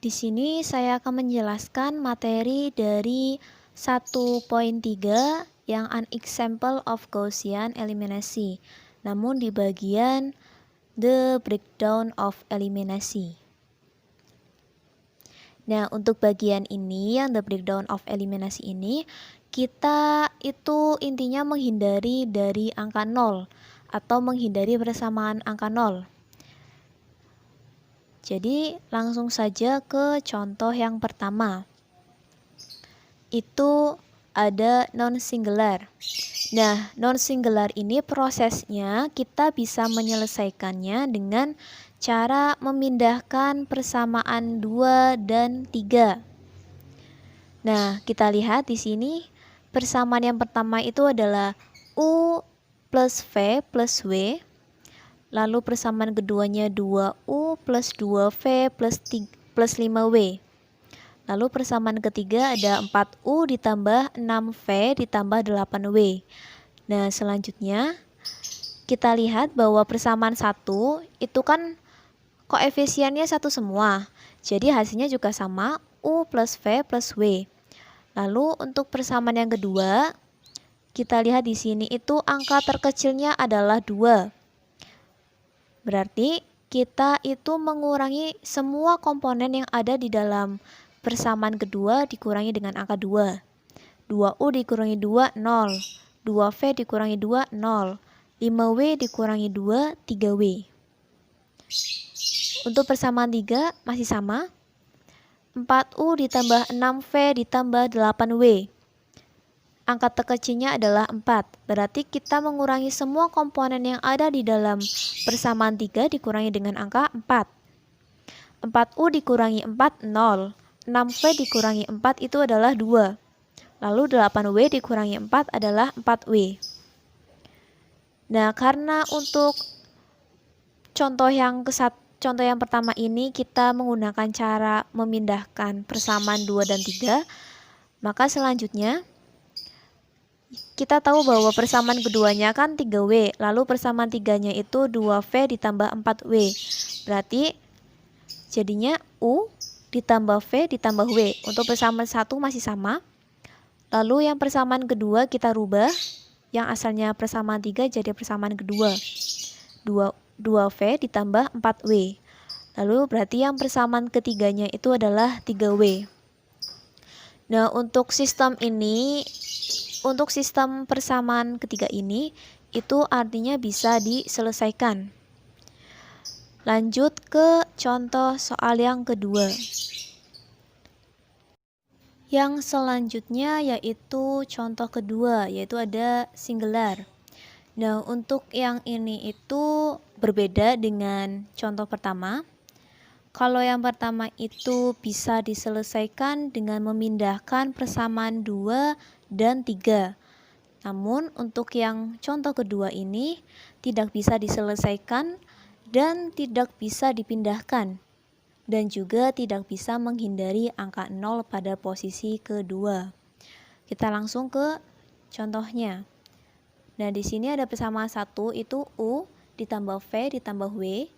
Di sini saya akan menjelaskan materi dari 1.3 yang an example of Gaussian eliminasi, namun di bagian the breakdown of eliminasi. Nah, untuk bagian ini yang the breakdown of eliminasi ini, kita itu intinya menghindari dari angka 0 atau menghindari persamaan angka 0. Jadi langsung saja ke contoh yang pertama. Itu ada non-singular. Nah, non-singular ini prosesnya kita bisa menyelesaikannya dengan cara memindahkan persamaan 2 dan 3. Nah, kita lihat di sini persamaan yang pertama itu adalah U plus V plus W. Lalu persamaan keduanya 2U plus 2V plus 5W. Lalu persamaan ketiga ada 4U ditambah 6V ditambah 8W. Nah, selanjutnya kita lihat bahwa persamaan 1 itu kan koefisiennya satu semua. Jadi hasilnya juga sama, U plus V plus W. Lalu untuk persamaan yang kedua, kita lihat di sini itu angka terkecilnya adalah 2. Berarti kita itu mengurangi semua komponen yang ada di dalam persamaan kedua dikurangi dengan angka 2. 2U dikurangi 2, 0. 2V dikurangi 2, 0. 5W dikurangi 2, 3W. Untuk persamaan 3 masih sama. 4U ditambah 6V ditambah 8W. Angka terkecilnya adalah 4. Berarti kita mengurangi semua komponen yang ada di dalam persamaan 3 dikurangi dengan angka 4. 4U dikurangi 4, 0. 6V dikurangi 4 itu adalah 2. Lalu 8W dikurangi 4 adalah 4W. Nah, karena untuk contoh yang pertama ini kita menggunakan cara memindahkan persamaan 2 dan 3, maka selanjutnya kita tahu bahwa persamaan keduanya kan 3W, lalu persamaan 3-nya itu 2V ditambah 4W. Berarti jadinya U ditambah V ditambah W. Untuk persamaan 1 masih sama. Lalu yang persamaan kedua kita rubah. Yang asalnya persamaan 3 jadi persamaan kedua. 2V ditambah 4W. Lalu berarti yang persamaan ketiganya itu adalah 3W. Nah, untuk sistem persamaan ketiga ini, itu artinya bisa diselesaikan. Lanjut ke contoh soal yang kedua. Yang selanjutnya yaitu contoh kedua, yaitu ada singular. Nah, untuk yang ini itu berbeda dengan contoh pertama. Kalau yang pertama itu bisa diselesaikan dengan memindahkan persamaan 2 dan 3. Namun untuk yang contoh kedua ini tidak bisa diselesaikan dan tidak bisa dipindahkan. Dan juga tidak bisa menghindari angka 0 pada posisi kedua. Kita langsung ke contohnya. Nah, di sini ada persamaan 1 itu U ditambah V ditambah W.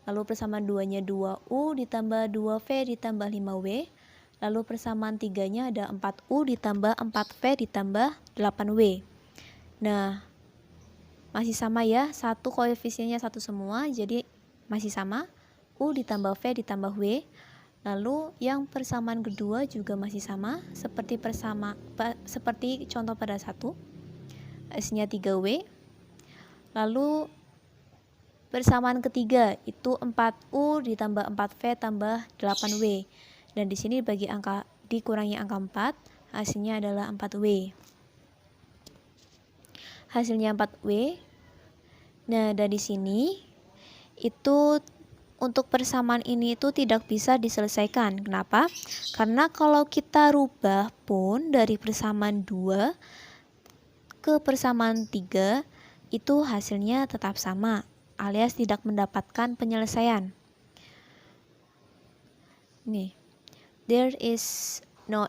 Lalu persamaan 2-nya 2U ditambah 2V ditambah 5W. Lalu persamaan 3-nya ada 4U ditambah 4V ditambah 8W. Nah, masih sama ya, satu koefisiennya satu semua, jadi masih sama. U ditambah V ditambah W. Lalu yang persamaan kedua juga masih sama, seperti contoh pada 1. S-nya 3W. Lalu persamaan ketiga itu 4U ditambah 4V tambah 8W. Dan di sini dikurangi angka 4, hasilnya adalah 4W. Hasilnya 4W. Nah, dari sini itu untuk persamaan ini itu tidak bisa diselesaikan. Kenapa? Karena kalau kita rubah pun dari persamaan 2 ke persamaan 3 itu hasilnya tetap sama, alias tidak mendapatkan penyelesaian. Nih, there is no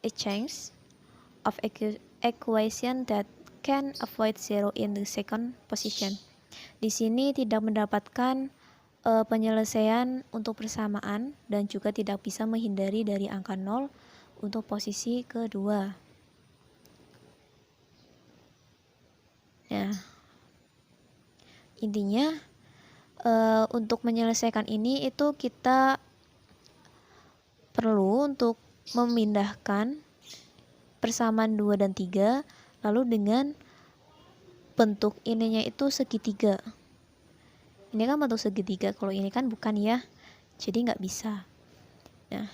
exchange of equation that can avoid zero in the second position. Di sini tidak mendapatkan penyelesaian untuk persamaan dan juga tidak bisa menghindari dari angka 0 untuk posisi kedua. Nah, intinya untuk menyelesaikan ini itu kita perlu untuk memindahkan persamaan 2 dan 3 lalu dengan bentuk ininya itu segitiga. Ini kan bentuk segitiga, kalau ini kan bukan ya, jadi nggak bisa. Nah,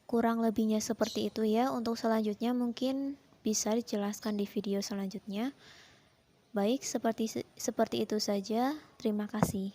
kurang lebihnya seperti itu ya. Untuk selanjutnya mungkin bisa dijelaskan di video selanjutnya. Baik, seperti itu saja. Terima kasih.